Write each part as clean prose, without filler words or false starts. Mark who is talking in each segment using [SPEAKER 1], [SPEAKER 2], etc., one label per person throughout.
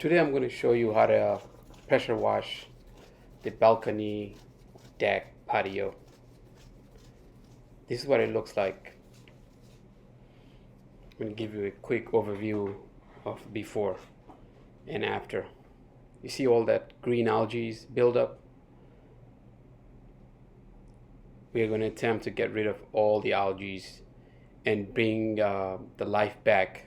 [SPEAKER 1] Today I'm going to show you how to pressure wash the balcony, deck, patio. This is what it looks like. I'm going to give you a quick overview of before and after. You see all that green algae build up? We are going to attempt to get rid of all the algae and bring the life back.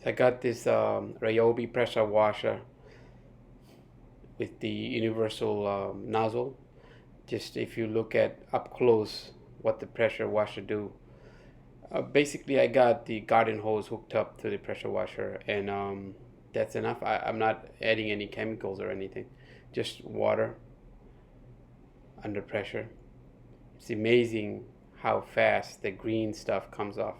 [SPEAKER 1] I got this Ryobi pressure washer with the universal nozzle. Just if you look at up close what the pressure washer do. Basically, I got the garden hose hooked up to the pressure washer, and that's enough. I'm not adding any chemicals or anything, just water under pressure. It's amazing how fast the green stuff comes off.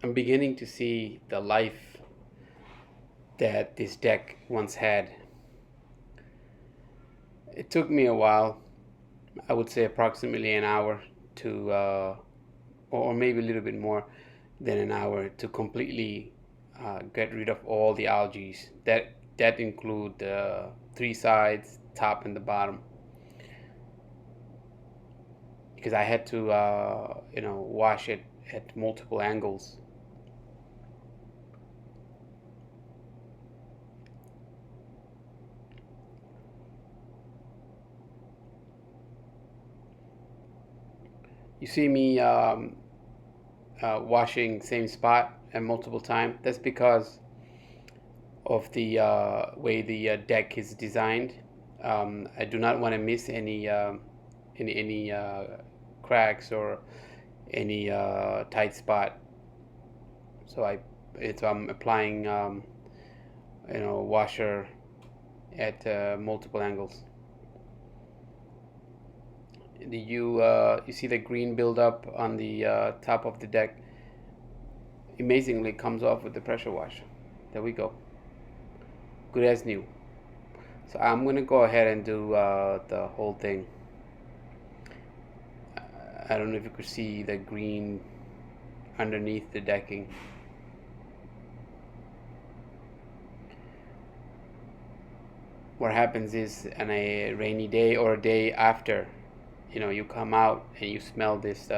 [SPEAKER 1] I'm beginning to see the life that this deck once had. It took me a while, I would say approximately an hour to, or maybe a little bit more than an hour to completely get rid of all the algae. That include the three sides, top and the bottom, because I had to, wash it at multiple angles. You see me washing same spot at multiple times. That's because of the way the deck is designed. I do not want to miss any cracks or any tight spot. So I'm applying washer at multiple angles. You see the green buildup on the top of the deck. Amazingly comes off with the pressure wash. There we go, good as new. So I'm gonna go ahead and do the whole thing. I don't know if you could see the green underneath the decking. What happens is on a rainy day or a day after, you come out and you smell this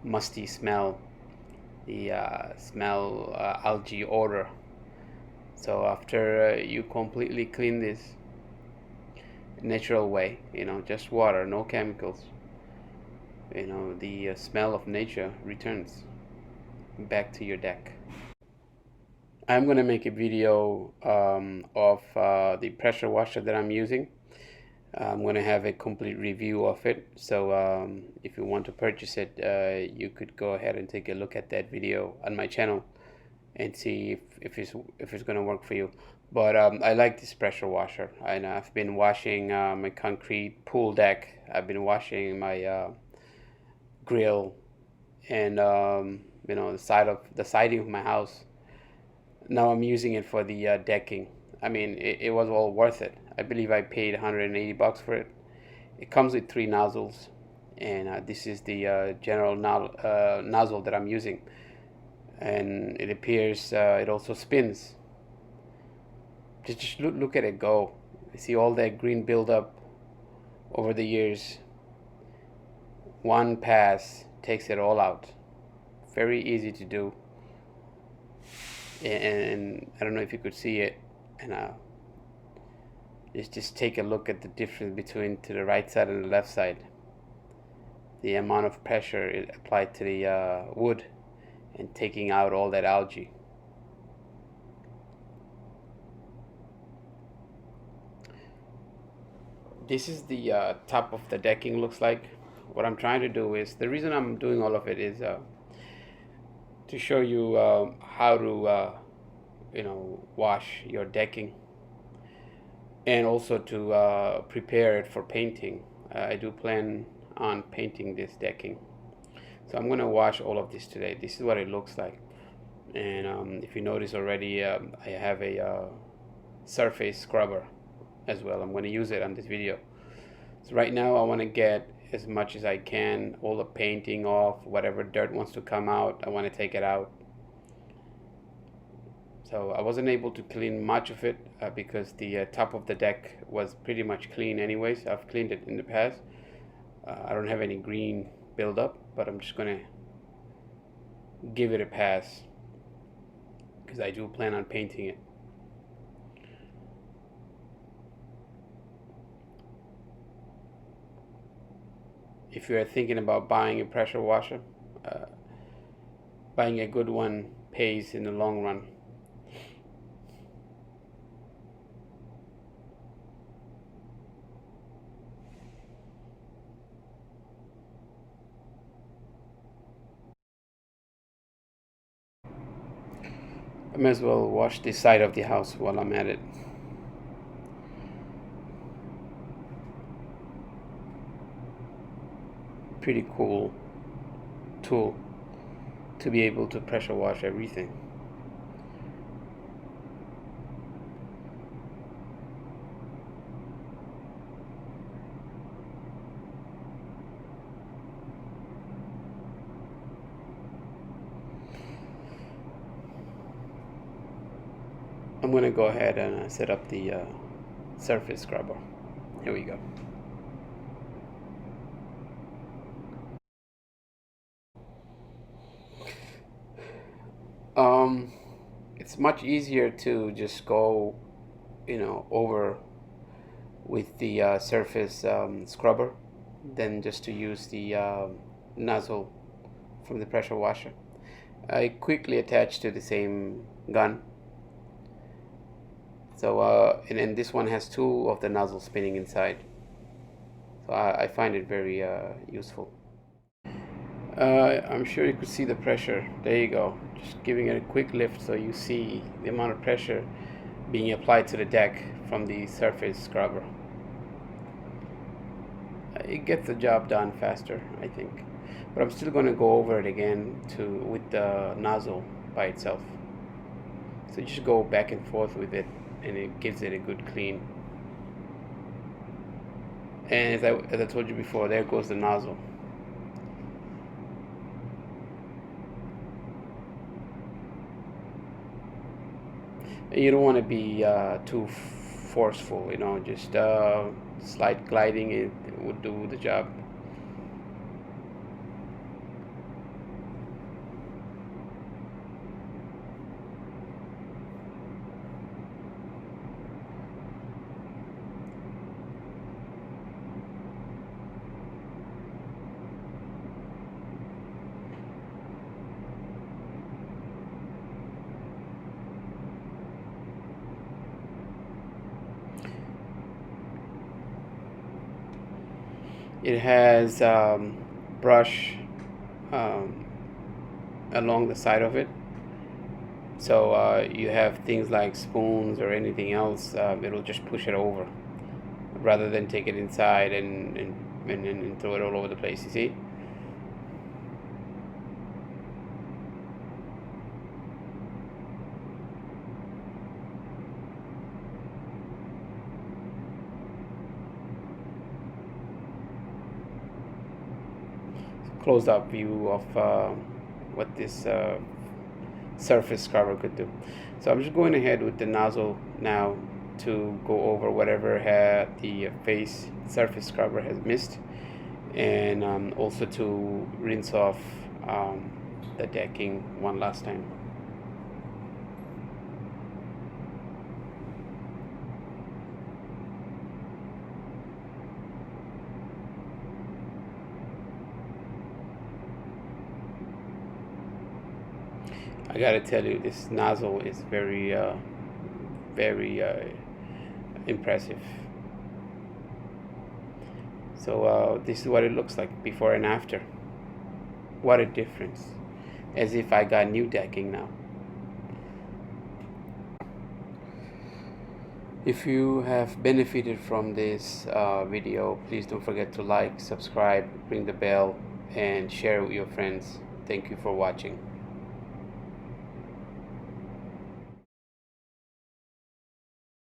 [SPEAKER 1] musty smell, the smell algae odor. So after you completely clean this natural way, just water, no chemicals, the smell of nature returns back to your deck. I'm going to make a video of the pressure washer that I'm using. I'm going to have a complete review of it, so if you want to purchase it, you could go ahead and take a look at that video on my channel and see if it's going to work for you. But I like this pressure washer, and I've been washing my concrete pool deck. I've been washing my grill and the siding of my house. Now I'm using it for the decking. I mean, it was all worth it. I believe I paid $180 for it. It comes with 3 nozzles, and this is the general nozzle that I'm using. And it appears it also spins. Just look at it go. You see all that green buildup over the years. One pass takes it all out. Very easy to do. And I don't know if you could see it, and just take a look at the difference between to the right side and the left side. The amount of pressure it applied to the wood and taking out all that algae. This is the top of the decking looks like. What I'm trying to do is, the reason I'm doing all of it is to show you how to wash your decking, and also to prepare it for painting. I do plan on painting this decking, so I'm gonna wash all of this today. This is what it looks like, and if you notice already, I have a surface scrubber as well. I'm going to use it on this video. So right now I want to get as much as I can, all the painting off, whatever dirt wants to come out, I want to take it out. So I wasn't able to clean much of it because the top of the deck was pretty much clean anyways. I've cleaned it in the past. I don't have any green buildup, but I'm just gonna give it a pass because I do plan on painting it. If you are thinking about buying a pressure washer, buying a good one pays in the long run. I may as well wash this side of the house while I'm at it. Pretty cool tool to be able to pressure wash everything. I'm going to go ahead and set up the surface scrubber. Here we go. It's much easier to just go, over with the surface scrubber than just to use the nozzle from the pressure washer. I quickly attach to the same gun. So and then this one has two of the nozzles spinning inside. So I find it very useful. I'm sure you could see the pressure. There you go. Just giving it a quick lift so you see the amount of pressure being applied to the deck from the surface scrubber. It gets the job done faster, I think. But I'm still going to go over it again with the nozzle by itself. So just go back and forth with it, and it gives it a good clean. And as I told you before, there goes the nozzle. You don't want to be too forceful, just slight gliding, it would do the job. It has brush along the side of it, so you have things like spoons or anything else, it'll just push it over rather than take it inside and throw it all over the place, you see. Close up view of what this surface scrubber could do. So I'm just going ahead with the nozzle now to go over whatever the face surface scrubber has missed, and also to rinse off the decking one last time. I gotta tell you, this nozzle is very impressive. So this is what it looks like before and after. What a difference. As if I got new decking now. If you have benefited from this video, please don't forget to like, subscribe, ring the bell, and share with your friends. Thank you for watching.